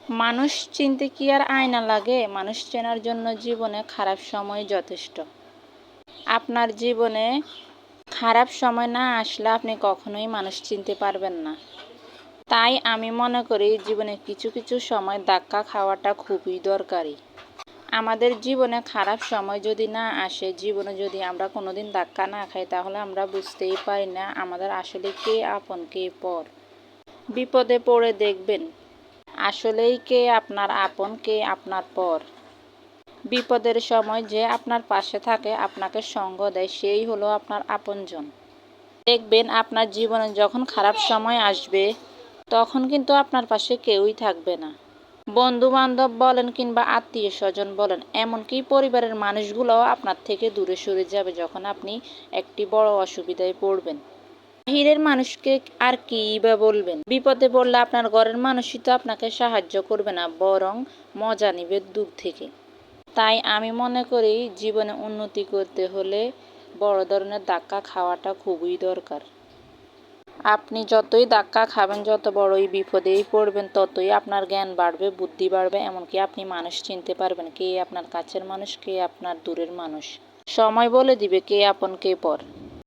মানুষ চিনতে কি আর আয়না লাগে? মানুষ চেনার জন্য জীবনে খারাপ সময় যথেষ্ট। আপনার জীবনে খারাপ সময় না আসলে আপনি কখনোই মানুষ চিনতে পারবেন না। তাই আমি মনে করি জীবনে কিছু কিছু সময় ধাক্কা খাওয়াটা খুবই দরকারি। আমাদের জীবনে খারাপ সময় যদি না আসে, জীবনে যদি আমরা কোনোদিন ধাক্কা না খাই, তাহলে আমরা বুঝতেই পারি না আমাদের আসলে কে আপন কে পর। বিপদে পড়ে দেখবেন আসলেই কে আপনার আপন কে আপনার পর। বিপদের সময় যে আপনার পাশে থাকে, আপনাকে সঙ্গ দেয়, সেই হলো আপনার আপনজন। দেখবেন আপনার জীবনে যখন খারাপ সময় আসবে, তখন কিন্তু আপনার পাশে কেউই থাকবে না। বন্ধু বান্ধব বলেন কিংবা আত্মীয় স্বজন বলেন, এমনকি পরিবারের মানুষগুলোও আপনার থেকে দূরে সরে যাবে যখন আপনি একটি বড় অসুবিধায় পড়বেন। বাহিরের মানুষকে আর কি বা বলবেন? বিপদে পড়লে আপনার ঘরের মানুষই তো আপনাকে সাহায্য করবে না, বরং মজা নিবে দূর থেকে। তাই আমি মনে করি জীবনে উন্নতি করতে হলে বড় ধরনের ধাক্কা খাওয়াটা খুবই দরকার। আপনি যতই ধাক্কা খাবেন, যত বড়ই বিপদেই পড়বেন, ততই আপনার জ্ঞান বাড়বে, বুদ্ধি বাড়বে, এমনকি আপনি মানুষ চিনতে পারবেন, কে আপনার কাছের মানুষ কে আপনার দূরের মানুষ। সময় বলে দিবে কে আপন কে পর।